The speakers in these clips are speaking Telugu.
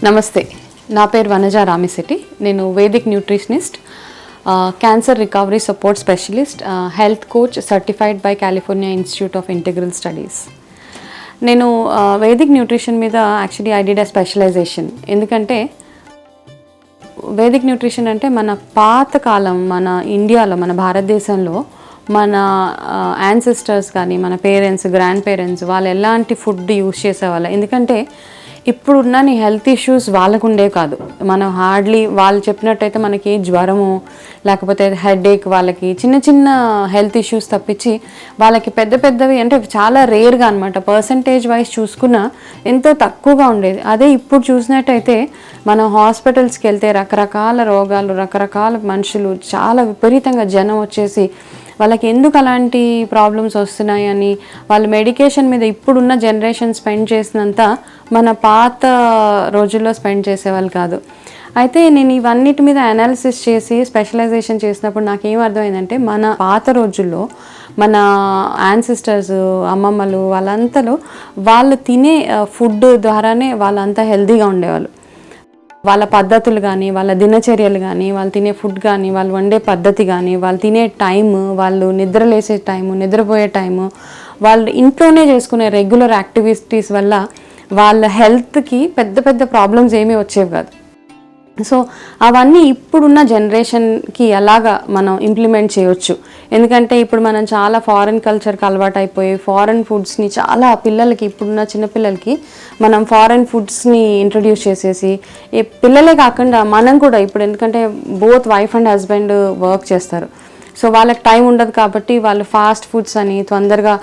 నమస్తే, నా పేరు వనజ రామిశెట్టి. నేను Vedic nutritionist, cancer recovery support specialist, health coach certified by California Institute of Integral Studies. నేను వేదిక్ న్యూట్రిషన్ మీద actually I did a specialization. ఎందుకంటే వేదిక్ న్యూట్రిషన్ అంటే మన పాతకాలం, మన ఇండియాలో, మన భారతదేశంలో మన యాన్సిస్టర్స్ కానీ మన పేరెంట్స్, గ్రాండ్ పేరెంట్స్ వాళ్ళు ఎలాంటి ఫుడ్ యూస్ చేసేవాళ్ళు. ఎందుకంటే ఇప్పుడున్న నీ హెల్త్ ఇష్యూస్ వాళ్ళకు ఉండేవి కాదు. మనం హార్డ్లీ వాళ్ళు చెప్పినట్టయితే మనకి జ్వరము లేకపోతే హెడేక్, వాళ్ళకి చిన్న చిన్న హెల్త్ ఇష్యూస్ తప్పించి వాళ్ళకి పెద్ద పెద్దవి అంటే చాలా రేర్గా అనమాట. పర్సంటేజ్ వైజ్ చూసుకున్న ఎంతో తక్కువగా ఉండేది. అదే ఇప్పుడు చూసినట్టయితే మనం హాస్పిటల్స్కి వెళ్తే రకరకాల రోగాలు, రకరకాల మనుషులు, చాలా విపరీతంగా జనం వచ్చేసి వాళ్ళకి ఎందుకు అలాంటి ప్రాబ్లమ్స్ వస్తున్నాయని వాళ్ళు మెడికేషన్ మీద ఇప్పుడున్న జనరేషన్ స్పెండ్ చేసినంత మన పాత రోజుల్లో స్పెండ్ చేసేవాళ్ళు కాదు. అయితే నేను ఇవన్నిటి మీద అనాలిసిస్ చేసి స్పెషలైజేషన్ చేసినప్పుడు నాకేం అర్థమైందంటే మన పాత రోజుల్లో మన యాన్సిస్టర్స్, అమ్మమ్మలు వాళ్ళంతలో వాళ్ళు తినే ఫుడ్ ద్వారానే వాళ్ళంతా హెల్తీగా ఉండేవాళ్ళు. వాళ్ళ పద్ధతులు కానీ, వాళ్ళ దినచర్యలు కానీ, వాళ్ళు తినే ఫుడ్ కానీ, వాళ్ళు వండే పద్ధతి కానీ, వాళ్ళు తినే టైము, వాళ్ళు నిద్రలేసే టైము, నిద్రపోయే టైము, వాళ్ళు ఇంట్లోనే చేసుకునే రెగ్యులర్ యాక్టివిటీస్ వల్ల వాళ్ళ హెల్త్కి పెద్ద పెద్ద ప్రాబ్లమ్స్ ఏమీ వచ్చేవి కాదు. సో అవన్నీ ఇప్పుడున్న జనరేషన్కి ఎలాగా మనం ఇంప్లిమెంట్ చేయవచ్చు. ఎందుకంటే ఇప్పుడు మనం చాలా ఫారెన్ కల్చర్కి అలవాటు అయిపోయి ఫారెన్ ఫుడ్స్ని చాలా పిల్లలకి, ఇప్పుడున్న చిన్నపిల్లలకి మనం ఫారెన్ ఫుడ్స్ని ఇంట్రడ్యూస్ చేసేసి, ఈ పిల్లలే కాకుండా మనం కూడా ఇప్పుడు, ఎందుకంటే both wife and husband work చేస్తారు. సో వాళ్ళకి టైం ఉండదు కాబట్టి వాళ్ళు ఫాస్ట్ ఫుడ్స్ అని తొందరగా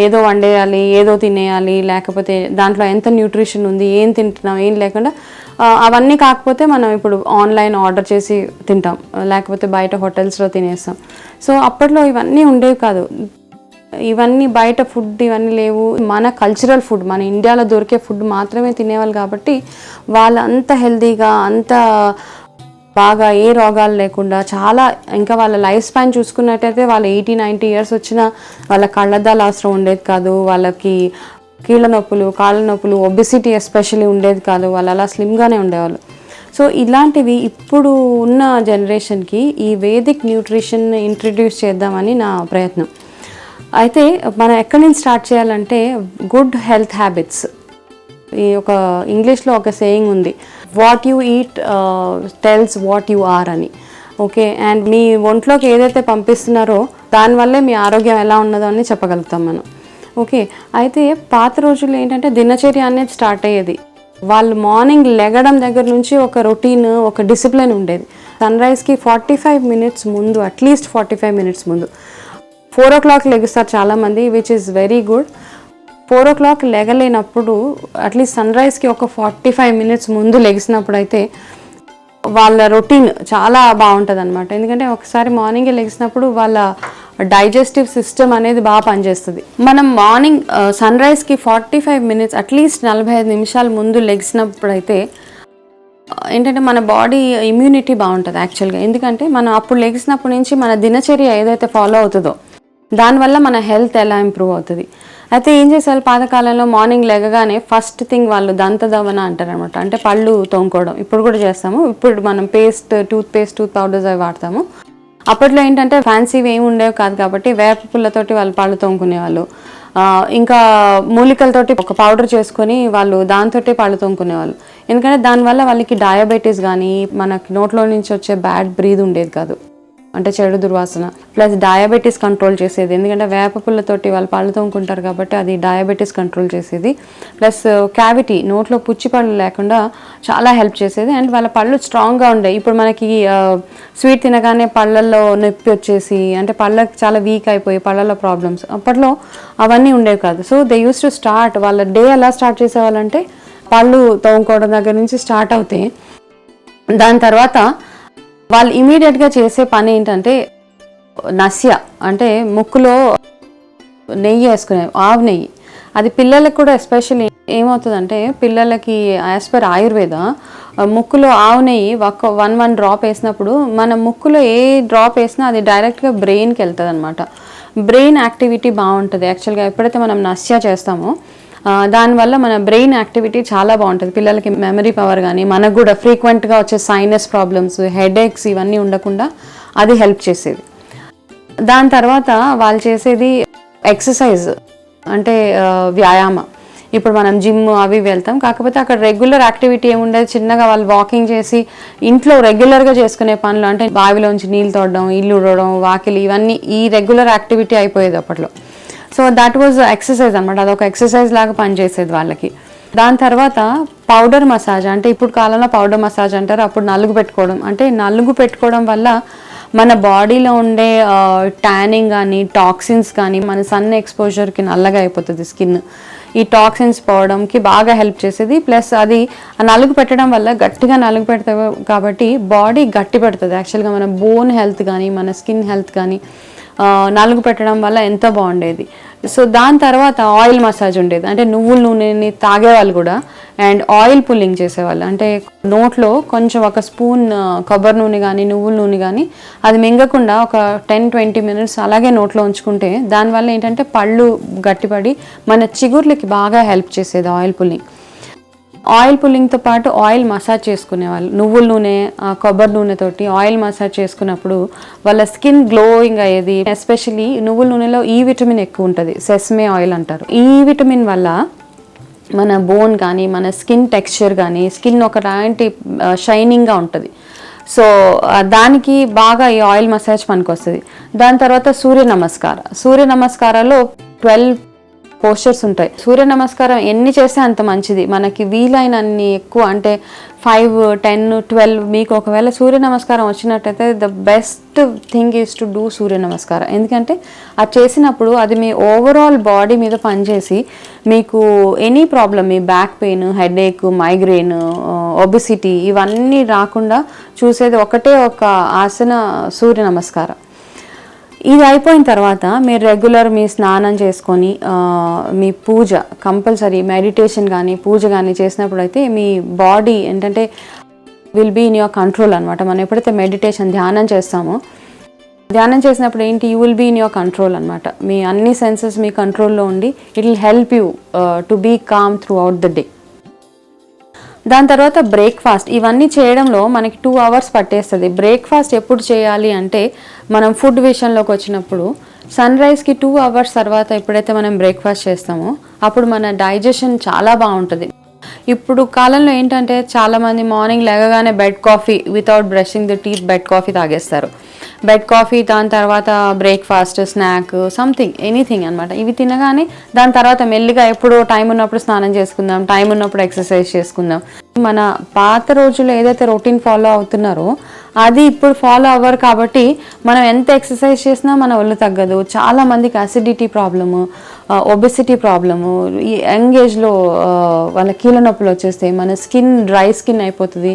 ఏదో వండేయాలి, ఏదో తినేయాలి, లేకపోతే దాంట్లో ఎంత న్యూట్రిషన్ ఉంది, ఏం తింటున్నాం, ఏం లేకుండా అవన్నీ కాకపోతే మనం ఇప్పుడు ఆన్లైన్ ఆర్డర్ చేసి తింటాం, లేకపోతే బయట హోటల్స్లో తినేస్తాం. సో అప్పట్లో ఇవన్నీ ఉండేవి కాదు. ఇవన్నీ బయట ఫుడ్ ఇవన్నీ లేవు. మన కల్చరల్ ఫుడ్, మన ఇండియాలో దొరికే ఫుడ్ మాత్రమే తినేవాళ్ళు కాబట్టి వాళ్ళు అంత హెల్తీగా, అంత బాగా ఏ రోగాలు లేకుండా చాలా, ఇంకా వాళ్ళ లైఫ్ స్పాన్ చూసుకున్నట్టయితే వాళ్ళు 80-90 ఇయర్స్ వచ్చినా వాళ్ళ కళ్ళద్దాల అవసరం ఉండేది కాదు, వాళ్ళకి కీళ్ళ నొప్పులు, కాళ్ళ నొప్పులు, ఒబిసిటీ ఎస్పెషల్లీ ఉండేది కాదు, వాళ్ళు అలా స్లిమ్గానే ఉండేవాళ్ళు. సో ఇలాంటివి ఇప్పుడు ఉన్న జనరేషన్కి ఈ వేదిక్ న్యూట్రిషన్ ఇంట్రడ్యూస్ చేద్దామని నా ప్రయత్నం. అయితే మనం ఎక్కడి నుంచి స్టార్ట్ చేయాలంటే గుడ్ హెల్త్ హ్యాబిట్స్. ఈ ఒక ఇంగ్లీష్లో ఒక సేయింగ్ ఉంది, what you eat tells what you are అని. ఓకే, అండ్ మీ ఒంట్లోకి ఏదైతే పంపిస్తున్నారో దానివల్లే మీ ఆరోగ్యం ఎలా ఉన్నదో అని చెప్పగలుగుతాం మనం. ఓకే, అయితే పాత రోజుల్లో ఏంటంటే దినచర్య అనేది స్టార్ట్ అయ్యేది. వాళ్ళు మార్నింగ్ లెగడం దగ్గర నుంచి ఒక రొటీన్, ఒక డిసిప్లిన్ ఉండేది. సన్ రైజ్కి 45 మినిట్స్ ముందు, అట్లీస్ట్ 45 మినిట్స్ ముందు 4 o'clock లెగుస్తారు చాలామంది, which is very good. 4 o'clock లెగలేనప్పుడు అట్లీస్ట్ సన్ రైజ్కి ఒక 45 మినిట్స్ ముందు లెగిసినప్పుడు అయితే వాళ్ళ రొటీన్ చాలా బాగుంటుంది అనమాట. ఎందుకంటే ఒకసారి మార్నింగే లెగిసినప్పుడు వాళ్ళ డైజెస్టివ్ సిస్టమ్ అనేది బాగా పనిచేస్తుంది. మనం మార్నింగ్ సన్ రైజ్కి 45 మినిట్స్, అట్లీస్ట్ 45 నిమిషాల ముందు లెగిసినప్పుడు అయితే ఏంటంటే మన బాడీ ఇమ్యూనిటీ బాగుంటుంది యాక్చువల్గా. ఎందుకంటే మనం అప్పుడు లెగిసినప్పటి నుంచి మన దినచర్య ఏదైతే ఫాలో అవుతుందో దానివల్ల మన హెల్త్ ఎలా ఇంప్రూవ్ అవుతుంది. అయితే ఏం చేసేవాళ్ళు పాతకాలంలో మార్నింగ్ లెగగానే ఫస్ట్ థింగ్ వాళ్ళు దంతదవన అంటారు అనమాట. అంటే పళ్ళు తోముకోవడం. ఇప్పుడు కూడా చేస్తాము. ఇప్పుడు మనం టూత్ పేస్ట్, టూత్ పౌడర్స్ అవి వాడతాము. అప్పట్లో ఏంటంటే ఫ్యాన్సీవి ఏమి ఉండేవి కాదు కాబట్టి వేప పుల్లతోటి వాళ్ళు పళ్ళు తోముకునేవాళ్ళు. ఇంకా మూలికలతోటి ఒక పౌడర్ చేసుకొని వాళ్ళు దాంతోటి పళ్ళు తోముకునేవాళ్ళు. ఎందుకంటే దానివల్ల వాళ్ళకి డయాబెటీస్ కానీ, మనకి నోట్లో నుంచి వచ్చే బ్యాడ్ బ్రీద్ ఉండేది కాదు, అంటే చెడు దుర్వాసన. ప్లస్ డయాబెటీస్ కంట్రోల్ చేసేది, ఎందుకంటే వేప పుల్లతోటి వాళ్ళు పళ్ళు తోముకుంటారు కాబట్టి అది డయాబెటీస్ కంట్రోల్ చేసేది. ప్లస్ క్యావిటీ, నోట్లో పుచ్చి పళ్ళు లేకుండా చాలా హెల్ప్ చేసేది. అండ్ వాళ్ళ పళ్ళు స్ట్రాంగ్గా ఉండేవి. ఇప్పుడు మనకి స్వీట్ తినగానే పళ్ళల్లో నొప్పి వచ్చేసి, అంటే పళ్ళకి చాలా వీక్ అయిపోయి పళ్ళల్లో ప్రాబ్లమ్స్, అప్పట్లో అవన్నీ ఉండేవి కాదు. So they use to start, వాళ్ళ డే ఎలా స్టార్ట్ చేసేవాళ్ళంటే పళ్ళు తోముకోవడం దగ్గర నుంచి స్టార్ట్ అవుతే దాని తర్వాత వాళ్ళు ఇమీడియట్గా చేసే పని ఏంటంటే నస్య, అంటే ముక్కులో నెయ్యి వేసుకునే, ఆవు నెయ్యి. అది పిల్లలకు కూడా ఎస్పెషల్లీ ఏమవుతుందంటే పిల్లలకి యాజ్ పర్ ఆయుర్వేద ముక్కులో ఆవు నెయ్యి 1 డ్రాప్ వేసినప్పుడు మన ముక్కులో ఏ డ్రాప్ వేసినా అది డైరెక్ట్గా బ్రెయిన్కి వెళ్తుంది అనమాట. బ్రెయిన్ యాక్టివిటీ బాగుంటుంది యాక్చువల్గా. ఎప్పుడైతే మనం నస్య చేస్తామో దానివల్ల మన బ్రెయిన్ యాక్టివిటీ చాలా బాగుంటుంది. పిల్లలకి మెమరీ పవర్ కానీ, మనకు కూడా ఫ్రీక్వెంట్గా వచ్చే సైనస్ ప్రాబ్లమ్స్, హెడేక్స్ ఇవన్నీ ఉండకుండా అది హెల్ప్ చేసేది. దాని తర్వాత వాళ్ళు చేసేది ఎక్సర్సైజ్, అంటే వ్యాయామం. ఇప్పుడు మనం జిమ్ అవి వెళ్తాం, కాకపోతే అక్కడ రెగ్యులర్ యాక్టివిటీ ఏముండేది, చిన్నగా వాళ్ళు వాకింగ్ చేసి ఇంట్లో రెగ్యులర్గా చేసుకునే పనులు, అంటే బావిలోంచి నీళ్ళు తోడడం, ఇల్లు ఉడవడం, వాకిలి, ఇవన్నీ ఈ రెగ్యులర్ యాక్టివిటీ అయిపోయేది అప్పట్లో. సో దట్ వాజ్ ఎక్సర్సైజ్ అనమాట, అదొక ఎక్సర్సైజ్ లాగా పనిచేసేది వాళ్ళకి. దాని తర్వాత పౌడర్ మసాజ్, అంటే ఇప్పుడు కాలంలో పౌడర్ మసాజ్ అంటారు, అప్పుడు నలుగు పెట్టుకోవడం. అంటే నలుగు పెట్టుకోవడం వల్ల మన బాడీలో ఉండే ట్యానింగ్ కానీ, టాక్సిన్స్ కానీ, మన సన్ ఎక్స్పోజర్కి నల్లగా అయిపోతుంది స్కిన్, ఈ టాక్సిన్స్ పోవడంకి బాగా హెల్ప్ చేసేది. ప్లస్ అది నలుగు పెట్టడం వల్ల గట్టిగా నలుగు పెడతావు కాబట్టి బాడీ గట్టి పెడుతుంది. యాక్చువల్గా మన బోన్ హెల్త్ కానీ, మన స్కిన్ హెల్త్ కానీ నలుగు పెట్టడం వల్ల ఎంతో బాగుండేది. సో దాని తర్వాత ఆయిల్ మసాజ్ ఉండేది, అంటే నువ్వుల నూనెని తాగేవాళ్ళు కూడా, అండ్ ఆయిల్ పుల్లింగ్ చేసేవాళ్ళు. అంటే నోట్లో కొంచెం ఒక స్పూన్ కొబ్బరి నూనె కానీ, నువ్వుల నూనె కానీ అది మింగకుండా ఒక 10-20 మినిట్స్ అలాగే నోట్లో ఉంచుకుంటే దానివల్ల ఏంటంటే పళ్ళు గట్టిపడి మన చిగుర్లకి బాగా హెల్ప్ చేసేది ఆయిల్ పుల్లింగ్. ఆయిల్ పుల్లింగ్తో పాటు ఆయిల్ మసాజ్ చేసుకునేవాళ్ళు. నువ్వుల నూనె, కొబ్బరి నూనెతోటి ఆయిల్ మసాజ్ చేసుకున్నప్పుడు వాళ్ళ స్కిన్ గ్లోయింగ్ అయ్యేది. ఎస్పెషలీ నువ్వుల నూనెలో ఈ విటమిన్ ఎక్కువ ఉంటుంది, సెస్మే ఆయిల్ అంటారు. ఈ విటమిన్ వల్ల మన బోన్ కానీ, మన స్కిన్ టెక్స్చర్ కానీ, స్కిన్ ఒకలాంటి షైనింగ్గా ఉంటుంది. సో దానికి బాగా ఈ ఆయిల్ మసాజ్ పనికొస్తుంది. దాని తర్వాత సూర్య నమస్కారాల్లో 12 పోస్చర్స్ ఉంటాయి. సూర్య నమస్కారం ఎన్ని చేస్తే అంత మంచిది, మనకి వీలైన అన్ని ఎక్కువ, అంటే 5, 10, 12. మీకు ఒకవేళ సూర్య నమస్కారం వచ్చినట్టయితే the best thing is to do సూర్య నమస్కారం. ఎందుకంటే అది చేసినప్పుడు అది మీ ఓవరాల్ బాడీ మీద పనిచేసి మీకు ఎనీ ప్రాబ్లమ్, మీ back pain, headache, migraine, obesity ఇవన్నీ రాకుండా చూసేది ఒకటే ఒక ఆసన, సూర్య నమస్కారం. ఇది అయిపోయిన తర్వాత మీరు రెగ్యులర్ మీ స్నానం చేసుకొని మీ పూజ కంపల్సరీ, మెడిటేషన్ కానీ పూజ కానీ చేసినప్పుడు అయితే మీ బాడీ ఏంటంటే will be in your control అనమాట. మనం ఎప్పుడైతే మెడిటేషన్ ధ్యానం చేస్తామో, ధ్యానం చేసినప్పుడు ఏంటి, you will be in your control అనమాట. మీ అన్ని సెన్సెస్ మీ కంట్రోల్లో ఉండి it will help you to be calm throughout the day. దాని తర్వాత బ్రేక్ఫాస్ట్, ఇవన్నీ చేయడంలో మనకి 2 hours పట్టేస్తుంది. బ్రేక్ఫాస్ట్ ఎప్పుడు చేయాలి అంటే మనం ఫుడ్ విషయంలోకి వచ్చినప్పుడు సన్ రైజ్కి 2 hours తర్వాత ఎప్పుడైతే మనం బ్రేక్ఫాస్ట్ చేస్తామో అప్పుడు మన డైజెషన్ చాలా బాగుంటుంది. ఇప్పుడు కాలంలో ఏంటంటే చాలామంది మార్నింగ్ లేవగానే bed coffee, without brushing the teeth bed coffee తాగేస్తారు. బెడ్ కాఫీ, దాని తర్వాత బ్రేక్ఫాస్ట్, స్నాక్, సంథింగ్ ఎనీథింగ్ అనమాట. ఇవి తినగానే దాని తర్వాత మెల్లిగా ఎప్పుడో టైం ఉన్నప్పుడు స్నానం చేసుకుందాం, టైం ఉన్నప్పుడు ఎక్సర్సైజ్ చేసుకుందాం. మన పాత రోజుల్లో ఏదైతే రొటీన్ ఫాలో అవుతున్నారో అది ఇప్పుడు ఫాలో అవ్వరు కాబట్టి మనం ఎంత ఎక్సర్సైజ్ చేసినా మన ఒళ్ళు తగ్గదు. చాలామందికి అసిడిటీ ప్రాబ్లము, ఒబెసిటీ ప్రాబ్లము, ఈ యంగ్ ఏజ్లో వాళ్ళ కీళ్ళ నొప్పులు వచ్చేస్తాయి, మన స్కిన్ డ్రై స్కిన్ అయిపోతుంది,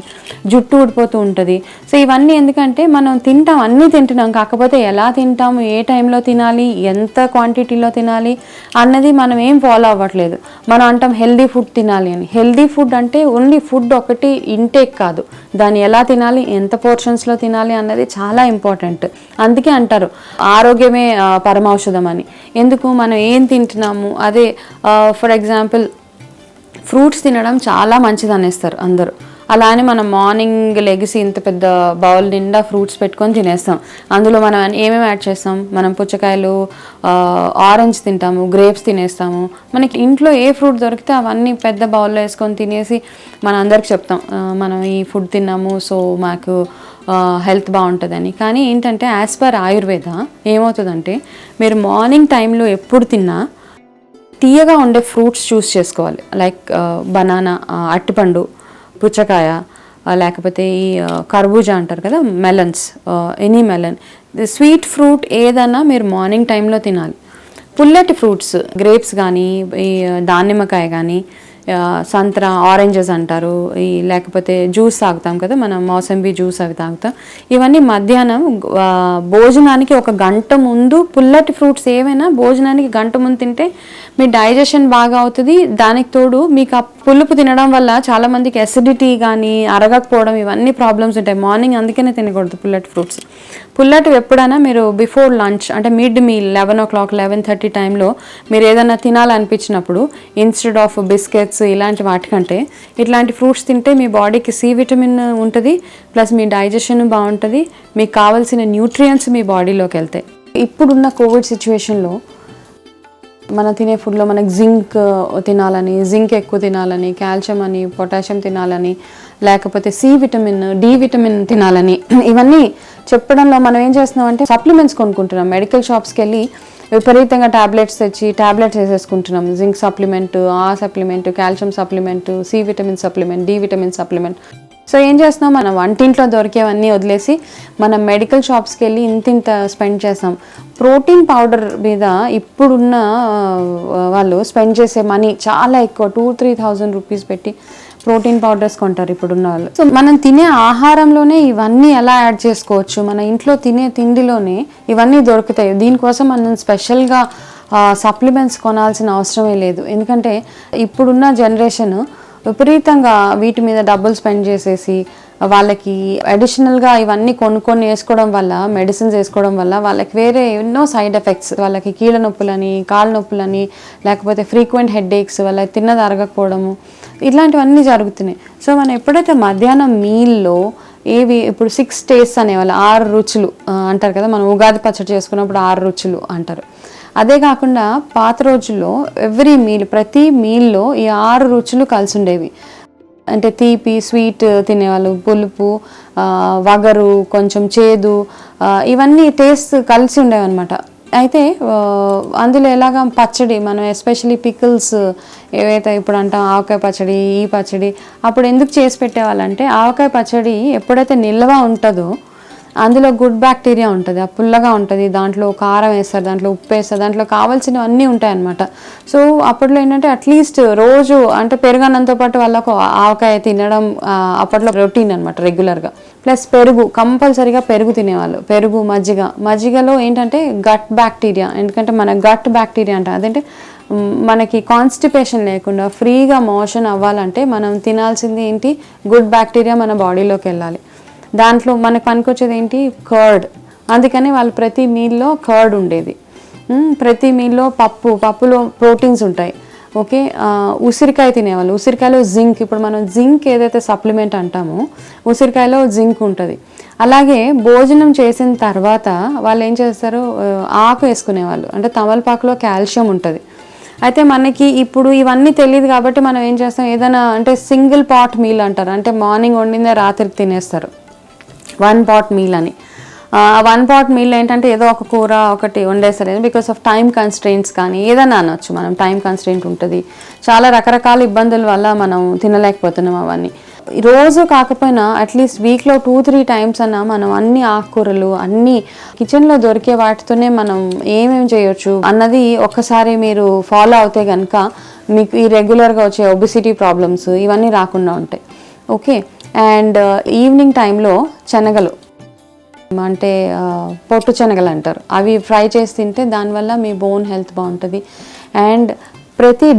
జుట్టు ఊడిపోతూ ఉంటుంది. సో ఇవన్నీ ఎందుకంటే మనం తింటాం, అన్నీ తింటున్నాం, కాకపోతే ఎలా తింటాము, ఏ టైంలో తినాలి, ఎంత క్వాంటిటీలో తినాలి అన్నది మనం ఏం ఫాలో అవ్వట్లేదు. మనం అంటాం హెల్దీ ఫుడ్ తినాలి అని. హెల్దీ ఫుడ్ అంటే ఓన్లీ ఫుడ్ ఒకటి ఇంటేక్ కాదు, దాన్ని ఎలా తినాలి, ఎంత పోర్షన్స్లో తినాలి అన్నది చాలా ఇంపార్టెంట్. అందుకే అంటారు ఆరోగ్యమే పరమౌషధం అని. ఎందుకు, మనం ఏం తింటున్నాము, అదే ఫర్ ఎగ్జాంపుల్ ఫ్రూట్స్ తినడం చాలా మంచిది అనేస్తారు అందరూ. అలా అని మనం మార్నింగ్ లెగిసి ఇంత పెద్ద బౌల్ నిండా ఫ్రూట్స్ పెట్టుకొని తినేస్తాం. అందులో మనం ఏమేమి యాడ్ చేస్తాం, మనం పుచ్చకాయలు, ఆరెంజ్ తింటాము, గ్రేప్స్ తినేస్తాము. మనకి ఇంట్లో ఏ ఫ్రూట్ దొరికితే అవన్నీ పెద్ద బౌల్లో వేసుకొని తినేసి మన అందరికి చెప్తాం మనం ఈ ఫుడ్ తిన్నాము, సో మాకు హెల్త్ బాగుంటుందని. కానీ ఏంటంటే యాజ్ పర్ ఆయుర్వేద ఏమవుతుందంటే మీరు మార్నింగ్ టైంలో ఎప్పుడు తిన్నా తీయగా ఉండే ఫ్రూట్స్ చూస్ చేసుకోవాలి. లైక్ బనానా, అరటిపండు, పుచ్చకాయ, లేకపోతే ఈ కర్బూజా అంటారు కదా, melons, any melon, sweet fruit ఏదైనా మీరు మార్నింగ్ టైంలో తినాలి. పుల్లటి ఫ్రూట్స్, గ్రేప్స్ కానీ, ఈ దానిమ్మకాయ కానీ, సంత్రా, ఆరెంజెస్ అంటారు, ఈ లేకపోతే జ్యూస్ తాగుతాం కదా మనం, మౌసంబీ జ్యూస్ అవి తాగుతాం. ఇవన్నీ మధ్యాహ్నం భోజనానికి 1 గంట ముందు, పుల్లటి ఫ్రూట్స్ ఏవైనా భోజనానికి 1 గంట ముందు తింటే మీ డైజెషన్ బాగా అవుతుంది. దానికి తోడు మీకు పులుపు తినడం వల్ల చాలా మందికి అసిడిటీ కానీ అరగకపోవడం ఇవన్నీ ప్రాబ్లమ్స్ ఉంటాయి. మార్నింగ్ అందుకనే తినకూడదు పుల్లటి ఫ్రూట్స్. పుల్లటివి ఎప్పుడైనా మీరు బిఫోర్ లంచ్ అంటే మిడ్ మీల్ 11 o'clock 11:30 టైంలో మీరు ఏదైనా తినాలనిపించినప్పుడు ఇన్స్టెడ్ ఆఫ్ బిస్కెట్స్ ఇలాంటి వాటికంటే ఇట్లాంటి ఫ్రూట్స్ తింటే మీ బాడీకి సి విటమిన్ ఉంటుంది, ప్లస్ మీ డైజెషన్ బాగుంటుంది, మీకు కావాల్సిన న్యూట్రియంట్స్ మీ బాడీలోకి వెళ్తాయి. ఇప్పుడున్న కోవిడ్ సిచ్యువేషన్లో మనం తినే ఫుడ్లో మనకి తినాలని, జింక్ ఎక్కువ తినాలని, కాల్షియం అని, పొటాషియం తినాలని, లేకపోతే సి విటమిన్, డి విటమిన్ తినాలని ఇవన్నీ చెప్పడంలో మనం ఏం చేస్తున్నాం అంటే సప్లిమెంట్స్ కొనుక్కుంటున్నాం. మెడికల్ షాప్స్కి వెళ్ళి విపరీతంగా ట్యాబ్లెట్స్ తెచ్చి ట్యాబ్లెట్స్ వేసేసుకుంటున్నాం. జింక్ సప్లిమెంట్, ఆ supplement, calcium supplement, C vitamin supplement, D vitamin supplement. So ఏం చేస్తున్నాం, మనం వంటింట్లో దొరికేవన్నీ వదిలేసి మనం మెడికల్ షాప్స్కి వెళ్ళి ఇంత స్పెండ్ చేస్తాం. ప్రోటీన్ పౌడర్ మీద ఇప్పుడున్న వాళ్ళు స్పెండ్ చేసే మనీ చాలా ఎక్కువ, 2,000-3,000 రూపీస్ పెట్టి ప్రోటీన్ పౌడర్స్ కొంటారు ఇప్పుడున్న వాళ్ళు. సో మనం తినే ఆహారంలోనే ఇవన్నీ ఎలా యాడ్ చేసుకోవచ్చు, మన ఇంట్లో తినే తిండిలోనే ఇవన్నీ దొరుకుతాయి. దీనికోసం మనం స్పెషల్గా సప్లిమెంట్స్ కొనాల్సిన అవసరమే లేదు. ఎందుకంటే ఇప్పుడున్న జనరేషన్ విపరీతంగా వీటి మీద డబ్బులు స్పెండ్ చేసేసి వాళ్ళకి అడిషనల్గా ఇవన్నీ కొనుక్కొని వేసుకోవడం వల్ల, మెడిసిన్స్ వేసుకోవడం వల్ల వాళ్ళకి వేరే ఎన్నో సైడ్ ఎఫెక్ట్స్, వాళ్ళకి కీళ్ళ నొప్పులని, కాళ్ళ నొప్పులని, లేకపోతే ఫ్రీక్వెంట్ హెడ్ఏక్స్, వాళ్ళకి తిన్నది అరగకపోవడము, ఇట్లాంటివన్నీ జరుగుతున్నాయి. సో మనం ఎప్పుడైతే మధ్యాహ్నం మీల్లో ఇప్పుడు 6 టేస్ట్స్ అనేవాళ్ళు, 6 రుచులు అంటారు కదా, మనం ఉగాది పచ్చడి చేసుకున్నప్పుడు 6 రుచులు అంటారు. అదే కాకుండా పాత రోజుల్లో ఎవ్రీ మీల్, ప్రతి మీల్లో ఈ 6 రుచులు కలిసి ఉండేవి. అంటే తీపి, స్వీట్ తినేవాళ్ళు, పులుపు, వగరు, కొంచెం చేదు, ఇవన్నీ టేస్ట్ కలిసి ఉండేవన్నమాట. అయితే అందులో ఎలాగా పచ్చడి, మనం ఎస్పెషలీ పికిల్స్ ఏవైతే ఇప్పుడు అంటాం, ఆవకాయ పచ్చడి, ఈ పచ్చడి అప్పుడు ఎందుకు చేసి పెట్టేవాళ్ళంటే, ఆవకాయ పచ్చడి ఎప్పుడైతే నిల్వ ఉంటుందో అందులో గుడ్ బ్యాక్టీరియా ఉంటుంది, ఆ పుల్లగా ఉంటుంది, దాంట్లో కారం వేస్తారు, దాంట్లో ఉప్పు వేస్తారు, దాంట్లో కావాల్సినవన్నీ ఉంటాయన్నమాట. సో అప్పట్లో ఏంటంటే అట్లీస్ట్ రోజు అంటే పెరుగన్నంతో పాటు వాళ్ళకు ఆవకాయ తినడం అప్పట్లో రొటీన్ అనమాట, రెగ్యులర్గా. ప్లస్ పెరుగు, కంపల్సరీగా పెరుగు తినేవాళ్ళు, పెరుగు, మజ్జిగలో ఏంటంటే గట్ బ్యాక్టీరియా, ఎందుకంటే మన గట్ బ్యాక్టీరియా అంటే అదంటే మనకి కాన్స్టిపేషన్ లేకుండా ఫ్రీగా మోషన్ అవ్వాలంటే మనం తినాల్సింది ఏంటి, గుడ్ బ్యాక్టీరియా మన బాడీలోకి వెళ్ళాలి. దాంట్లో మనకు పనికొచ్చేది ఏంటి, కర్డ్. అందుకని వాళ్ళు ప్రతి మీల్లో కర్డ్ ఉండేది. ప్రతి మీల్లో పప్పులో ప్రోటీన్స్ ఉంటాయి. ఓకే, ఉసిరికాయ తినేవాళ్ళు, ఉసిరికాయలో జింక్, ఇప్పుడు మనం జింక్ ఏదైతే సప్లిమెంట్ అంటామో ఉసిరికాయలో జింక్ ఉంటుంది. అలాగే భోజనం చేసిన తర్వాత వాళ్ళు ఏం చేస్తారు, ఆకు వేసుకునేవాళ్ళు, అంటే తమలపాకులో కాల్షియం ఉంటుంది. అయితే మనకి ఇప్పుడు ఇవన్నీ తెలియదు కాబట్టి మనం ఏం చేస్తాం, ఏదైనా అంటే సింగిల్ పాట్ మీల్ అంటారు, అంటే మార్నింగ్ వండిందే రాత్రికి తినేస్తారు, 1 pot మీల్ అని. 1 pot మీల్ ఏంటంటే ఏదో ఒక కూర ఒకటి వండేస్తారు, బికాస్ ఆఫ్ టైం కన్స్ట్రెయింట్స్ కానీ ఏదైనా అనొచ్చు, మనం టైం కన్స్ట్రెయింట్ ఉంటుంది, చాలా రకరకాల ఇబ్బందుల వల్ల మనం తినలేకపోతున్నాం అవన్నీ. రోజు కాకపోయినా అట్లీస్ట్ వీక్లో 2-3 times అన్నా మనం అన్ని ఆకుకూరలు, అన్ని కిచెన్లో దొరికే వాటితోనే మనం ఏమేమి చేయొచ్చు అన్నది ఒక్కసారి మీరు ఫాలో అవుతే కనుక మీకు ఈ రెగ్యులర్గా వచ్చే ఒబిసిటీ ప్రాబ్లమ్స్ ఇవన్నీ రాకుండా ఉంటాయి. ఓకే, అండ్ ఈవినింగ్ టైంలో శనగలు, అంటే పొట్టు శనగలు అంటారు, అవి ఫ్రై చేసి తింటే దానివల్ల మీ బోన్ హెల్త్ బాగుంటుంది. అండ్ ప్రతి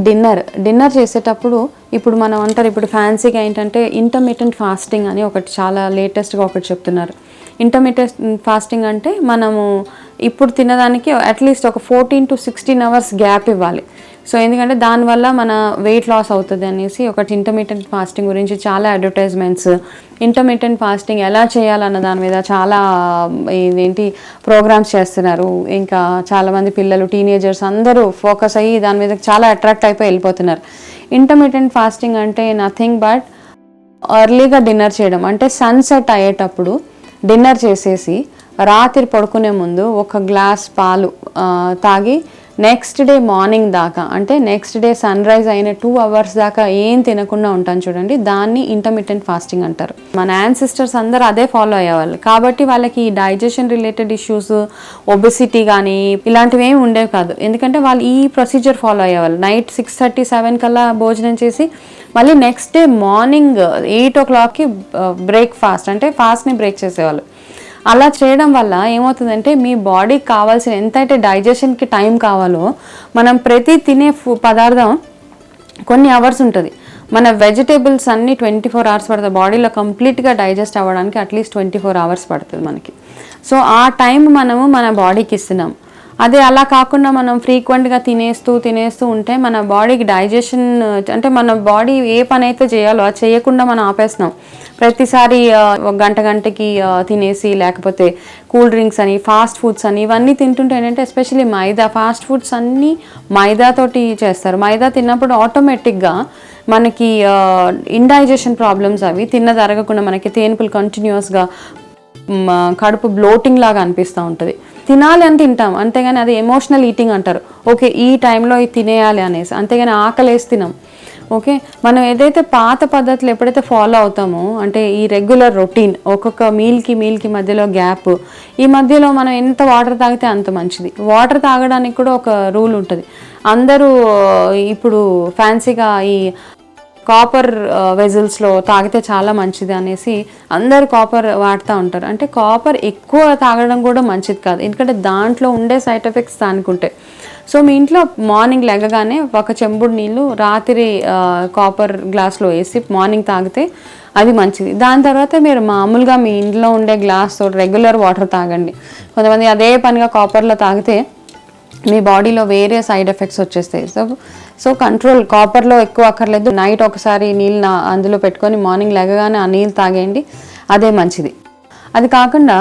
డిన్నర్ చేసేటప్పుడు ఇప్పుడు మనం అంటారు, ఇప్పుడు ఫ్యాన్సీగా ఏంటంటే ఇంటర్మిటెంట్ ఫాస్టింగ్ అని ఒకటి చాలా లేటెస్ట్గా ఒకటి చెప్తున్నారు. ఇంటర్మిటెంట్ ఫాస్టింగ్ అంటే మనము ఇప్పుడు తినడానికి అట్లీస్ట్ ఒక 14 to 16 hours గ్యాప్ ఇవ్వాలి. సో ఎందుకంటే దానివల్ల మన వెయిట్ లాస్ అవుతుంది అనేసి ఒకటి ఇంటర్మిటెంట్ ఫాస్టింగ్ గురించి చాలా అడ్వర్టైజ్మెంట్స్, ఇంటర్మిటెంట్ ఫాస్టింగ్ ఎలా చేయాలన్న దాని మీద చాలా ప్రోగ్రామ్స్ చేస్తున్నారు. ఇంకా చాలామంది పిల్లలు, టీనేజర్స్ అందరూ ఫోకస్ అయ్యి దాని మీద చాలా అట్రాక్ట్ అయిపోయి వెళ్ళిపోతున్నారు. ఇంటర్మిటెంట్ ఫాస్టింగ్ అంటే నథింగ్ బట్ ఎర్లీగా డిన్నర్ చేయడం, అంటే సన్సెట్ అయ్యేటప్పుడు డిన్నర్ చేసేసి రాత్రి పడుకునే ముందు 1 glass పాలు తాగి నెక్స్ట్ డే మార్నింగ్ దాకా, అంటే నెక్స్ట్ డే సన్ రైజ్ అయిన 2 hours దాకా ఏం తినకుండా ఉంటాను చూడండి, దాన్ని ఇంటర్మిటెంట్ ఫాస్టింగ్ అంటారు. మన యాన్సిస్టర్స్ అందరూ అదే ఫాలో అయ్యేవాళ్ళు కాబట్టి వాళ్ళకి డైజెషన్ రిలేటెడ్ ఇష్యూస్, ఒబెసిటీ కానీ ఇలాంటివి ఏమి ఉండేవి కాదు. ఎందుకంటే వాళ్ళు ఈ ప్రొసీజర్ ఫాలో అయ్యేవాళ్ళు. నైట్ 6:30-7 కల్లా భోజనం చేసి మళ్ళీ నెక్స్ట్ డే మార్నింగ్ 8 o'clockకి బ్రేక్ఫాస్ట్, అంటే ఫాస్ట్ని బ్రేక్ చేసేవాళ్ళు. అలా చేయడం వల్ల ఏమవుతుందంటే మీ బాడీకి కావాల్సిన ఎంతైతే డైజెషన్కి టైం కావాలో, మనం ప్రతి తినే పదార్థం కొన్ని అవర్స్ ఉంటుంది, మన వెజిటేబుల్స్ అన్నీ 24 hours పడుతుంది బాడీలో కంప్లీట్గా డైజెస్ట్ అవ్వడానికి, అట్లీస్ట్ 24 hours పడుతుంది మనకి. సో ఆ టైం మనము మన బాడీకి ఇస్తున్నాం. అదే అలా కాకుండా మనం ఫ్రీక్వెంట్గా తినేస్తూ ఉంటే మన బాడీకి డైజెషన్, అంటే మన బాడీ ఏ పని అయితే చేయాలో అది చేయకుండా మనం ఆపేస్తున్నాం. ప్రతిసారి గంటకి తినేసి, లేకపోతే కూల్ డ్రింక్స్ అని, ఫాస్ట్ ఫుడ్స్ అని ఇవన్నీ తింటుంటే ఏంటంటే, ఎస్పెషల్లీ మైదా, ఫాస్ట్ ఫుడ్స్ అన్నీ మైదాతోటి చేస్తారు. మైదా తిన్నప్పుడు ఆటోమేటిక్గా మనకి ఇండైజెషన్ ప్రాబ్లమ్స్ అవి తిన్నది అరగకుండా మనకి తేన్పులు కంటిన్యూస్గా కడుపు బ్లోటింగ్ లాగా అనిపిస్తూ ఉంటుంది. తినాలి అని తింటాం, అంతేగాని అది ఎమోషనల్ ఈటింగ్ అంటారు. ఓకే ఈ టైంలో ఇది తినేయాలి అనేసి, అంతేగాని ఆకలేసి తినాం. ఓకే, మనం ఏదైతే పాత పద్ధతులు ఎప్పుడైతే ఫాలో అవుతామో, అంటే ఈ రెగ్యులర్ రొటీన్, ఒక్కొక్క మీల్కి మధ్యలో గ్యాప్, ఈ మధ్యలో మనం ఎంత వాటర్ తాగితే అంత మంచిది. వాటర్ తాగడానికి కూడా ఒక రూల్ ఉంటుంది. అందరూ ఇప్పుడు ఫ్యాన్సీగా ఈ కాపర్ వెజల్స్లో తాగితే చాలా మంచిది అనేసి అందరు కాపర్ వాడుతూ ఉంటారు. అంటే కాపర్ ఎక్కువ తాగడం కూడా మంచిది కాదు, ఎందుకంటే దాంట్లో ఉండే సైడ్ ఎఫెక్ట్స్ దానికి ఉంటాయి. సో మీ ఇంట్లో మార్నింగ్ లెగగానే ఒక చెంబుడు నీళ్ళు రాత్రి కాపర్ గ్లాస్లో వేసి మార్నింగ్ తాగితే అది మంచిది. దాని తర్వాత మీరు మామూలుగా మీ ఇంట్లో ఉండే గ్లాస్తో రెగ్యులర్ వాటర్ తాగండి. కొంతమంది అదే పనిగా కాపర్లో తాగితే మీ బాడీలో వేరే సైడ్ ఎఫెక్ట్స్ వచ్చేస్తాయి. సో కంట్రోల్, కాపర్లో ఎక్కువ అక్కర్లేదు. నైట్ ఒకసారి నీళ్ళు అందులో పెట్టుకొని మార్నింగ్ లెగగానే ఆ నీళ్ళు తాగేయండి, అదే మంచిది. అది కాకుండా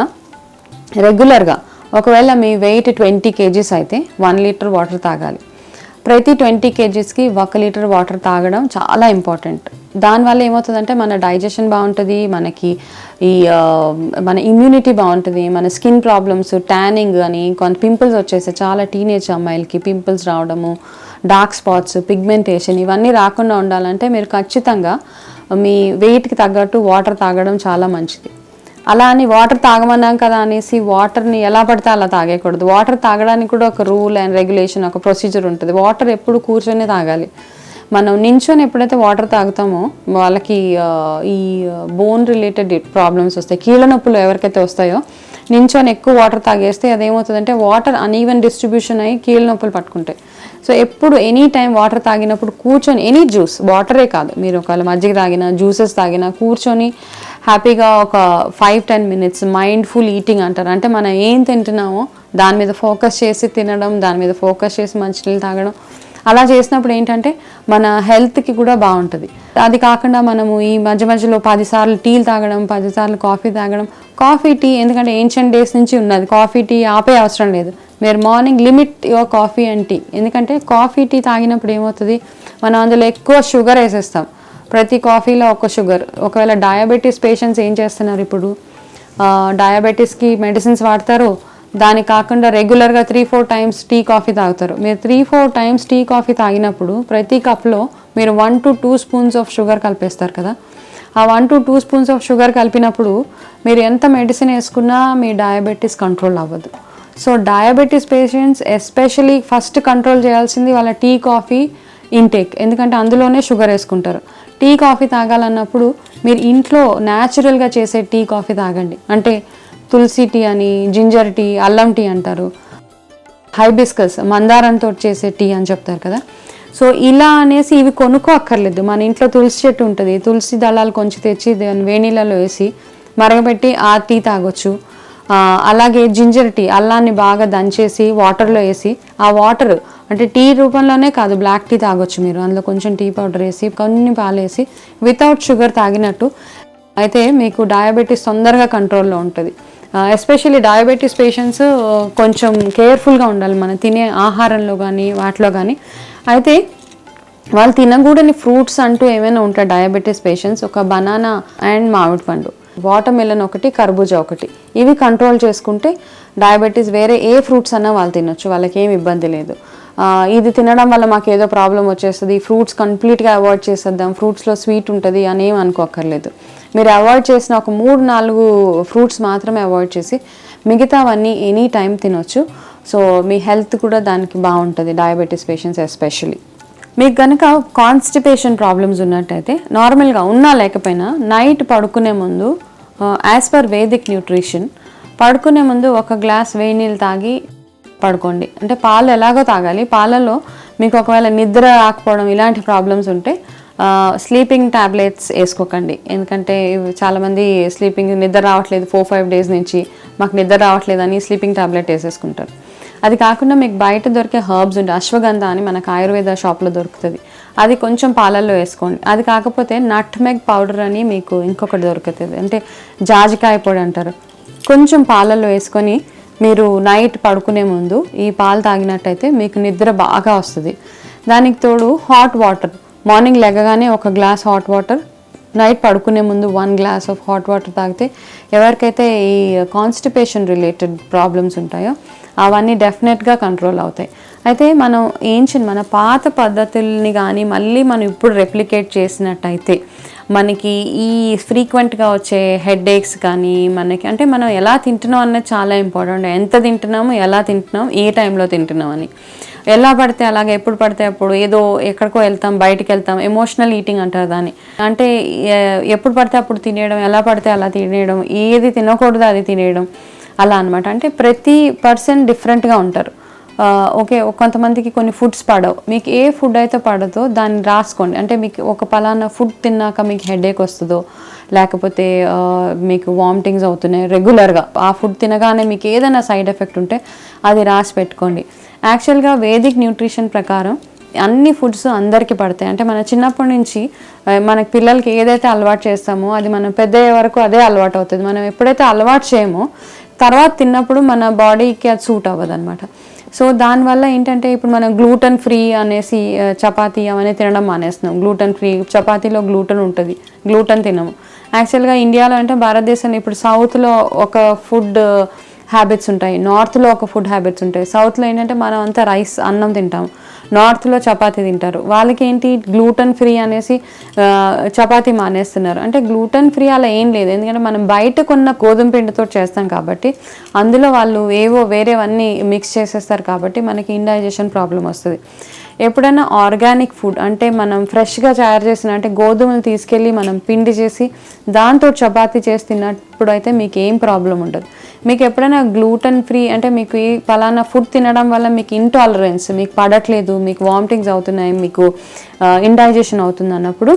రెగ్యులర్గా ఒకవేళ మీ వెయిట్ 20 kgs అయితే 1 లీటర్ వాటర్ తాగాలి. ప్రతి 20 kgsకి 1 లీటర్ వాటర్ తాగడం చాలా ఇంపార్టెంట్. దానివల్ల ఏమవుతుందంటే మన డైజెషన్ బాగుంటుంది, మనకి ఈ మన ఇమ్యూనిటీ బాగుంటుంది, మన స్కిన్ ప్రాబ్లమ్స్, ట్యానింగ్ అని, కొంత పింపుల్స్ వచ్చేసాయి. చాలా టీనేజ్ అమ్మాయిలకి పింపుల్స్ రావడము, డార్క్ స్పాట్స్, పిగ్మెంటేషన్ ఇవన్నీ రాకుండా ఉండాలంటే మీరు ఖచ్చితంగా మీ వెయిట్కి తగ్గట్టు వాటర్ తాగడం చాలా మంచిది. అలా అని వాటర్ తాగమన్నాం కదా అనేసి వాటర్ని ఎలా పడితే అలా తాగేయకూడదు. వాటర్ తాగడానికి కూడా ఒక రూల్ అండ్ రెగ్యులేషన్, ఒక ప్రొసీజర్ ఉంటుంది. వాటర్ ఎప్పుడు కూర్చొని తాగాలి. మనం నించొని ఎప్పుడైతే వాటర్ తాగుతామో వాళ్ళకి ఈ బోన్ రిలేటెడ్ ప్రాబ్లమ్స్ వస్తాయి. కీళ్ళ నొప్పులు ఎవరికైతే వస్తాయో నించొని ఎక్కువ వాటర్ తాగేస్తే అదేమవుతుందంటే వాటర్ అన్ఈవెన్ డిస్ట్రిబ్యూషన్ అయ్యి కీళ్ళ నొప్పులు పట్టుకుంటాయి. సో ఎప్పుడు ఎనీ టైం వాటర్ తాగినప్పుడు కూర్చొని, ఎనీ జ్యూస్, వాటరే కాదు, మీరు ఒకవేళ మజ్జిగ తాగినా, జ్యూసెస్ తాగినా కూర్చొని హ్యాపీగా ఒక 5-10 minutes మైండ్ఫుల్ ఈటింగ్ అంటారు. అంటే మనం ఏం తింటున్నామో దాని మీద ఫోకస్ చేసి తినడం, దాని మీద ఫోకస్ చేసి మంచినీళ్ళు తాగడం. అలా చేసినప్పుడు ఏంటంటే మన హెల్త్కి కూడా బాగుంటుంది. అది కాకుండా మనము ఈ మధ్యలో 10 సార్లు టీలు తాగడం, 10 సార్లు కాఫీ తాగడం. కాఫీ టీ ఎందుకంటే ఏన్షియంట్ డేస్ నుంచి ఉన్నది, కాఫీ టీ ఆపే అవసరం లేదు. మీరు morning limit your coffee and tea. ఎందుకంటే కాఫీ టీ తాగినప్పుడు ఏమవుతుంది, మనం అందులో ఎక్కువ షుగర్ వేసేస్తాం. ప్రతి కాఫీలో ఒక షుగర్. ఒకవేళ డయాబెటీస్ పేషెంట్స్ ఏం చేస్తున్నారు, ఇప్పుడు డయాబెటీస్కి మెడిసిన్స్ వాడతారు, దానికి కాకుండా రెగ్యులర్గా 3-4 times టీ కాఫీ తాగుతారు. మీరు 3-4 times టీ కాఫీ తాగినప్పుడు ప్రతి కప్లో మీరు 1 to 2 spoons ఆఫ్ షుగర్ కలిపేస్తారు కదా. ఆ 1 to 2 spoons ఆఫ్ షుగర్ కలిపినప్పుడు మీరు ఎంత మెడిసిన్ వేసుకున్నా మీ డయాబెటీస్ కంట్రోల్ అవ్వదు. So diabetes patients especially first control చేయాల్సింది వాళ్ళ టీ కాఫీ ఇంటేక్, ఎందుకంటే అందులోనే షుగర్ వేసుకుంటారు. టీ కాఫీ తాగాలన్నప్పుడు మీరు ఇంట్లో న్యాచురల్గా చేసే టీ కాఫీ తాగండి. అంటే తులసి టీ అని, జింజర్ టీ, అల్లం టీ అంటారు, హైబిస్కస్, మందారంతో చేసే టీ అని చెప్తారు కదా. సో ఇలా అనేసి ఇవి కొనుక్కో అక్కర్లేదు. మన ఇంట్లో తులసి చెట్టు ఉంటుంది, తులసి దళాలు కొంచెం తెచ్చి దాన్ని వేణీళ్ళలో వేసి మరగబెట్టి ఆ టీ తాగొచ్చు. అలాగే జింజర్ టీ, అల్లాన్ని బాగా దంచేసి వాటర్లో వేసి, ఆ వాటర్ అంటే టీ రూపంలోనే కాదు, బ్లాక్ టీ తాగొచ్చు మీరు. అందులో కొంచెం టీ పౌడర్ వేసి, కొన్ని పాలు వేసి, వితౌట్ షుగర్ తాగినట్టు అయితే మీకు డయాబెటీస్ తొందరగా కంట్రోల్లో ఉంటుంది. ఎస్పెషల్లీ డయాబెటీస్ పేషెంట్స్ కొంచెం కేర్ఫుల్గా ఉండాలి మన తినే ఆహారంలో కానీ వాటిలో కానీ. అయితే వాళ్ళు తినకూడని ఫ్రూట్స్ అంటూ ఏమైనా ఉంటాయి డయాబెటీస్ పేషెంట్స్, ఒక బనానా అండ్ మామిడి పండు, వాటర్ మెలన్ ఒకటి, కర్బూజా ఒకటి, ఇవి కంట్రోల్ చేసుకుంటే డయాబెటీస్ వేరే ఏ ఫ్రూట్స్ అన్నా వాళ్ళు తినొచ్చు, వాళ్ళకి ఏమి ఇబ్బంది లేదు. ఇది తినడం వల్ల మాకు ఏదో ప్రాబ్లం వచ్చేస్తుంది, ఫ్రూట్స్ కంప్లీట్గా అవాయిడ్ చేసేద్దాం, ఫ్రూట్స్లో స్వీట్ ఉంటుంది అని ఏం అనుకోక్కర్లేదు. మీరు అవాయిడ్ చేసిన ఒక 3-4 ఫ్రూట్స్ మాత్రమే అవాయిడ్ చేసి మిగతావన్నీ ఎనీ టైం తినొచ్చు. సో మీ హెల్త్ కూడా దానికి బాగుంటుంది, డయాబెటీస్ పేషెంట్స్ ఎస్పెషల్లీ. మీకు కనుక కాన్స్టిపేషన్ ప్రాబ్లమ్స్ ఉన్నట్టయితే, నార్మల్గా ఉన్నా లేకపోయినా నైట్ పడుకునే ముందు యాజ్ పర్ వేదిక్ న్యూట్రిషన్ పడుకునే ముందు 1 గ్లాస్ వేడి నీళ్ళు తాగి పడుకోండి. అంటే పాలు ఎలాగో తాగాలి. పాలలో మీకు ఒకవేళ నిద్ర రాకపోవడం ఇలాంటి ప్రాబ్లమ్స్ ఉంటే స్లీపింగ్ ట్యాబ్లెట్స్ వేసుకోకండి, ఎందుకంటే చాలామంది నిద్ర రావట్లేదు 4-5 డేస్ నుంచి, మాకు నిద్ర రావట్లేదు అని స్లీపింగ్ ట్యాబ్లెట్ వేసేసుకుంటారు. అది కాకుండా మీకు బయట దొరికే హర్బ్స్ ఉంటాయి, అశ్వగంధ అని మనకు ఆయుర్వేద షాప్లో దొరుకుతుంది, అది కొంచెం పాలల్లో వేసుకోండి. అది కాకపోతే నట్మెగ్ పౌడర్ అని మీకు ఇంకొకటి దొరుకుతుంది, అంటే జాజికాయ పొడి అంటారు, కొంచెం పాలల్లో వేసుకొని మీరు నైట్ పడుకునే ముందు ఈ పాలు తాగినట్టయితే మీకు నిద్ర బాగా వస్తుంది. దానికి తోడు హాట్ వాటర్, మార్నింగ్ లెగగానే ఒక గ్లాస్ హాట్ వాటర్, నైట్ పడుకునే ముందు 1 గ్లాస్ ఆఫ్ హాట్ వాటర్ తాగితే ఎవరికైతే ఈ కాన్స్టిపేషన్ రిలేటెడ్ ప్రాబ్లమ్స్ ఉంటాయో అవన్నీ డెఫినెట్గా కంట్రోల్ అవుతాయి. అయితే మనం మన పాత పద్ధతుల్ని కానీ మళ్ళీ మనం ఇప్పుడు రెప్లికేట్ చేసినట్టయితే మనకి ఈ ఫ్రీక్వెంట్గా వచ్చే హెడేక్స్ కానీ మనకి, అంటే మనం ఎలా తింటున్నాం అన్నది చాలా ఇంపార్టెంట్. ఎంత తింటున్నాము, ఎలా తింటున్నాం, ఏ టైంలో తింటున్నాం అని. ఎలా పడితే అలాగే ఎప్పుడు పడితే అప్పుడు ఏదో ఎక్కడికో వెళ్తాం, బయటికి వెళ్తాం, ఎమోషనల్ ఈటింగ్ అంటారు దాన్ని. అంటే ఎప్పుడు పడితే అప్పుడు తినేయడం, ఎలా పడితే అలా తినేయడం, ఏది తినకూడదు అది తినేయడం, అలా అనమాట. అంటే ప్రతి పర్సన్ డిఫరెంట్గా ఉంటారు. ఓకే, కొంతమందికి కొన్ని ఫుడ్స్ పడవు, మీకు ఏ ఫుడ్ అయితే పడదో దాన్ని రాసుకోండి. అంటే మీకు ఒక పలానా ఫుడ్ తిన్నాక మీకు హెడేక్ వస్తుందో, లేకపోతే మీకు వామిటింగ్స్ అవుతున్నాయి రెగ్యులర్గా, ఆ ఫుడ్ తినగానే మీకు ఏదైనా సైడ్ ఎఫెక్ట్ ఉంటే అది రాసి పెట్టుకోండి. యాక్చువల్గా వేదిక్ న్యూట్రిషన్ ప్రకారం అన్ని ఫుడ్స్ అందరికీ పడతాయి. అంటే మన చిన్నప్పటి నుంచి మన పిల్లలకి ఏదైతే అలవాటు చేస్తామో అది మనం పెద్ద వరకు అదే అలవాటు అవుతుంది. మనం ఎప్పుడైతే అలవాటు చేయమో తర్వాత తిన్నప్పుడు మన బాడీకి అది సూట్ అవ్వదు అనమాట. సో దానివల్ల ఏంటంటే ఇప్పుడు మనం గ్లూటన్ ఫ్రీ అనేసి చపాతీ అవన్నీ తినడం మానేస్తున్నాం. గ్లూటన్ ఫ్రీ, చపాతీలో గ్లూటన్ ఉంటుంది, గ్లూటన్ తినము. యాక్చువల్గా ఇండియాలో అంటే భారతదేశంలో ఇప్పుడు సౌత్లో ఒక ఫుడ్ హ్యాబిట్స్ ఉంటాయి, నార్త్లో ఒక ఫుడ్ హ్యాబిట్స్ ఉంటాయి. సౌత్లో ఏంటంటే మనం అంతా రైస్ అన్నం తింటాము, నార్త్లో చపాతీ తింటారు. వాళ్ళకి ఏంటి గ్లూటన్ ఫ్రీ అనేసి చపాతీ మానేస్తున్నారు. అంటే గ్లూటన్ ఫ్రీ అలా ఏం లేదు, ఎందుకంటే మనం బయట కొన్న గోధుమ పిండితో చేస్తాం కాబట్టి అందులో వాళ్ళు ఏవో వేరేవన్నీ మిక్స్ చేసేస్తారు కాబట్టి మనకి ఇండైజెషన్ ప్రాబ్లం వస్తుంది. ఎప్పుడైనా ఆర్గానిక్ ఫుడ్ అంటే మనం ఫ్రెష్గా తయారు చేసిన, అంటే గోధుమలు తీసుకెళ్ళి మనం పిండి చేసి దాంతో చపాతీ చేసి తిన్నప్పుడు అయితే మీకు ఏం ప్రాబ్లం ఉండదు. మీకు ఎప్పుడైనా గ్లూటన్ ఫ్రీ అంటే మీకు ఈ పలానా ఫుడ్ తినడం వల్ల మీకు ఇంటాలరెన్స్, మీకు పడట్లేదు, మీకు వామిటింగ్స్ అవుతున్నాయి, మీకు ఇండైజెషన్ అవుతుంది అన్నప్పుడు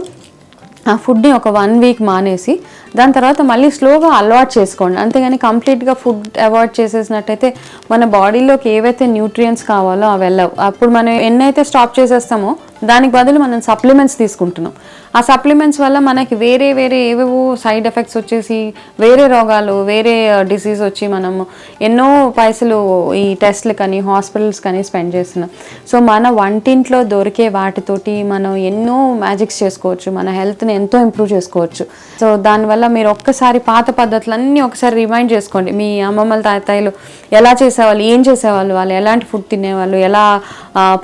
ఆ ఫుడ్ని ఒక 1 వీక్ మానేసి దాని తర్వాత మళ్ళీ స్లోగా అలవాటు చేసుకోండి. అంతేగాని కంప్లీట్గా ఫుడ్ అవాయిడ్ చేసేసినట్టయితే మన బాడీలోకి ఏవైతే న్యూట్రియంట్స్ కావాలో అవి వెళ్ళవు. అప్పుడు మనం ఎన్నైతే స్టాప్ చేసేస్తామో దానికి బదులు మనం సప్లిమెంట్స్ తీసుకుంటున్నాం. ఆ సప్లిమెంట్స్ వల్ల మనకి వేరే ఏవేవో సైడ్ ఎఫెక్ట్స్ వచ్చేసి వేరే రోగాలు, వేరే డిసీజ్ వచ్చి మనము ఎన్నో పైసలు ఈ టెస్ట్లు కానీ హాస్పిటల్స్ కానీ స్పెండ్ చేస్తున్నాం. సో మన వంటింట్లో దొరికే వాటితోటి మనం ఎన్నో మ్యాజిక్స్ చేసుకోవచ్చు, మన హెల్త్ని ఎంతో ఇంప్రూవ్ చేసుకోవచ్చు. సో దానివల్ల మీరు ఒక్కసారి పాత పద్ధతులన్నీ ఒకసారి రిమైండ్ చేసుకోండి. మీ అమ్మమ్మల తాతయ్యలు ఎలా చేసేవాళ్ళు, ఏం చేసేవాళ్ళు, వాళ్ళు ఎలాంటి ఫుడ్ తినేవాళ్ళు, ఎలా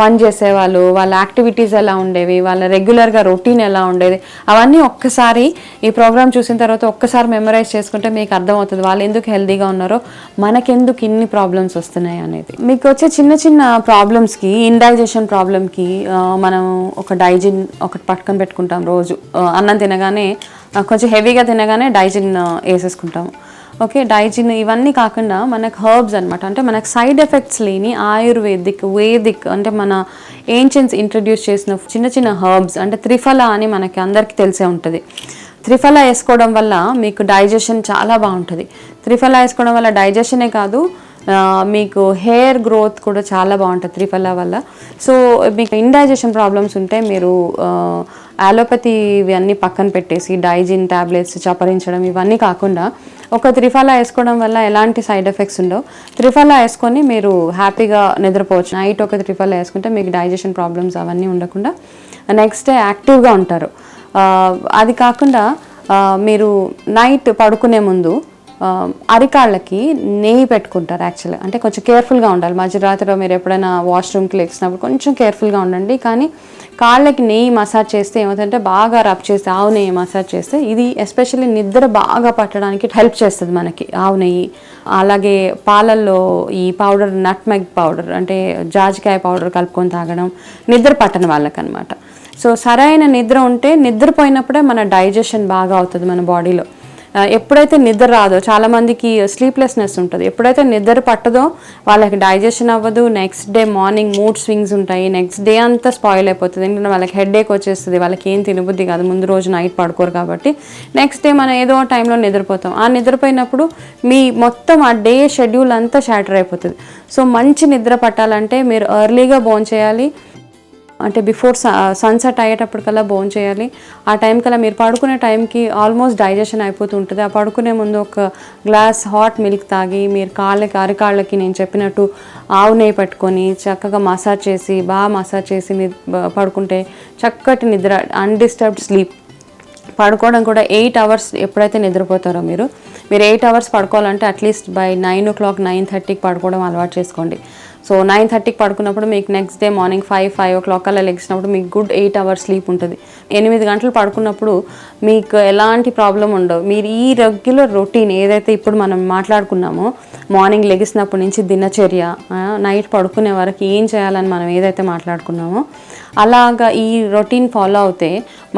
పని చేసేవాళ్ళు, వాళ్ళ యాక్టివిటీస్ ఎలా ఉండేవి, వాళ్ళ రెగ్యులర్గా రొటీన్ ఎలా ఉండేది, అవన్నీ ఒక్కసారి ఈ ప్రోగ్రామ్ చూసిన తర్వాత ఒక్కసారి మెమరైజ్ చేసుకుంటే మీకు అర్థమవుతుంది వాళ్ళు ఎందుకు హెల్తీగా ఉన్నారో, మనకెందుకు ఇన్ని ప్రాబ్లమ్స్ వస్తున్నాయి అనేది. మీకు వచ్చే చిన్న ప్రాబ్లమ్స్కి, ఇండైజెషన్ ప్రాబ్లమ్కి మనం ఒక డైజిన్ ఒకటి పట్టుకొని పెట్టుకుంటాం. రోజు అన్నం తినగానే కొంచెం హెవీగా తినగానే డైజిన్ వేసేసుకుంటాము. ఓకే, డైజిన్ ఇవన్నీ కాకుండా మనకు హర్బ్స్ అనమాట, అంటే మనకు సైడ్ ఎఫెక్ట్స్ లేని ఆయుర్వేదిక్, వేదిక్ అంటే మన ఏన్షియన్స్ ఇంట్రడ్యూస్ చేసిన చిన్న హర్బ్స్, అంటే త్రిఫల అని మనకి అందరికీ తెలిసే ఉంటుంది. త్రిఫల వేసుకోవడం వల్ల మీకు డైజెషన్ చాలా బాగుంటుంది. త్రిఫల వేసుకోవడం వల్ల డైజెషనే కాదు, మీకు హెయిర్ గ్రోత్ కూడా చాలా బాగుంటుంది త్రిఫల వల్ల. సో మీకు ఇండైజెషన్ ప్రాబ్లమ్స్ ఉంటే మీరు అలోపతి ఇవన్నీ పక్కన పెట్టేసి డైజిన్ ట్యాబ్లెట్స్ చప్పరించడం ఇవన్నీ కాకుండా ఒక త్రిఫల వేసుకోవడం వల్ల ఎలాంటి సైడ్ ఎఫెక్ట్స్ ఉండవు. త్రిఫల వేసుకొని మీరు హ్యాపీగా నిద్రపోవచ్చు. నైట్ ఒక త్రిఫల వేసుకుంటే మీకు డైజెషన్ ప్రాబ్లమ్స్ అవన్నీ ఉండకుండా నెక్స్ట్ డే యాక్టివ్గా ఉంటారు. అది కాకుండా మీరు నైట్ పడుకునే ముందు అరికాళ్ళకి నెయ్యి పెట్టుకుంటారు. యాక్చువల్గా అంటే కొంచెం కేర్ఫుల్గా ఉండాలి. మధ్యరాత్రిలో మీరు ఎప్పుడైనా వాష్రూమ్కి లేచినప్పుడు కొంచెం కేర్ఫుల్గా ఉండండి. కానీ కాళ్ళకి నెయ్యి మసాజ్ చేస్తే ఏమవుతుందంటే, బాగా రబ్ చేస్తే, ఆవు నెయ్యి మసాజ్ చేస్తే ఇది ఎస్పెషల్లీ నిద్ర బాగా పట్టడానికి హెల్ప్ చేస్తుంది మనకి ఆవు నెయ్యి. అలాగే పాలల్లో ఈ పౌడర్, నట్మెగ్ పౌడర్ అంటే జాజికాయ పౌడర్ కలుపుకొని తాగడం నిద్ర పట్టని వాళ్ళకనమాట. సో సరైన నిద్ర ఉంటే నిద్రపోయినప్పుడే మన డైజెషన్ బాగా అవుతుంది మన బాడీలో. ఎప్పుడైతే నిద్ర రాదో, చాలామందికి స్లీప్లెస్నెస్ ఉంటుంది, ఎప్పుడైతే నిద్ర పట్టదో వాళ్ళకి డైజెషన్ అవ్వదు, next day morning mood swings ఉంటాయి, నెక్స్ట్ డే అంతా స్పాయిల్ అయిపోతుంది. ఎందుకంటే వాళ్ళకి హెడేక్ వచ్చేస్తుంది, వాళ్ళకి ఏం తినబుద్ధి కాదు, ముందు రోజు నైట్ పడుకోరు కాబట్టి నెక్స్ట్ డే మనం ఏదో టైంలో నిద్రపోతాం. ఆ నిద్రపోయినప్పుడు మీ మొత్తం ఆ డే షెడ్యూల్ అంతా షాటర్ అయిపోతుంది. సో మంచి నిద్ర పట్టాలంటే మీరు ఎర్లీగా భోంచేయాలి, అంటే బిఫోర్ సన్సెట్ అయ్యేటప్పటికల్లా భోజనం చేయాలి. ఆ టైం కల్లా మీరు పడుకునే టైంకి ఆల్మోస్ట్ డైజెషన్ అయిపోతూ ఉంటుంది. ఆ పడుకునే ముందు ఒక గ్లాస్ హాట్ మిల్క్ తాగి మీరు అరికాళ్ళకి నేను చెప్పినట్టు ఆవు నెయ్యి పెట్టుకొని చక్కగా మసాజ్ చేసి బాగా మసాజ్ చేసి పడుకుంటే చక్కటి నిద్ర, అన్డిస్టర్బ్డ్ స్లీప్. పడుకోవడం కూడా 8 అవర్స్ ఎప్పుడైతే నిద్రపోతారో మీరు 8 అవర్స్ పడుకోవాలంటే అట్లీస్ట్ బై 9 o'clock 9:30కి పడుకోవడం అలవాటు చేసుకోండి. సో 9:30కి పడుకున్నప్పుడు మీకు నెక్స్ట్ డే మార్నింగ్ 5 o'clock అలా లెగిసినప్పుడు మీకు గుడ్ 8 అవర్స్ స్లీప్ ఉంటుంది. 8 గంటలు పడుకున్నప్పుడు మీకు ఎలాంటి ప్రాబ్లం ఉండవు. మీరు ఈ రెగ్యులర్ రొటీన్ ఏదైతే ఇప్పుడు మనం మాట్లాడుకున్నామో, మార్నింగ్ లెగిసినప్పటి నుంచి దినచర్య, నైట్ పడుకునే వరకు ఏం చేయాలని మనం ఏదైతే మాట్లాడుకున్నామో అలాగా ఈ రొటీన్ ఫాలో అవుతే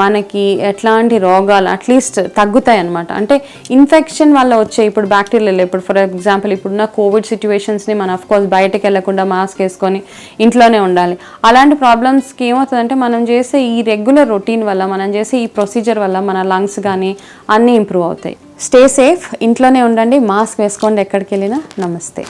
మనకి ఎట్లాంటి రోగాలు అట్లీస్ట్ తగ్గుతాయి అన్నమాట. అంటే ఇన్ఫెక్షన్ వల్ల వచ్చే ఇప్పుడు బ్యాక్టీరియల్, ఇప్పుడు ఫర్ ఎగ్జాంపుల్ ఇప్పుడున్న కోవిడ్ సిచ్యువేషన్స్ని మనం అఫ్కోర్స్ బయటకు వెళ్ళకుండా మాస్క్ వేసుకొని ఇంట్లోనే ఉండాలి. అలాంటి ప్రాబ్లమ్స్కి ఏమవుతుందంటే మనం చేసే ఈ రెగ్యులర్ రొటీన్ వల్ల, మనం చేసే ఈ ప్రొసీజర్ వల్ల మన లంగ్స్ కానీ అన్నీ ఇంప్రూవ్ అవుతాయి. స్టే సేఫ్, ఇంట్లోనే ఉండండి, మాస్క్ వేసుకోండి ఎక్కడికి వెళ్ళినా. నమస్తే.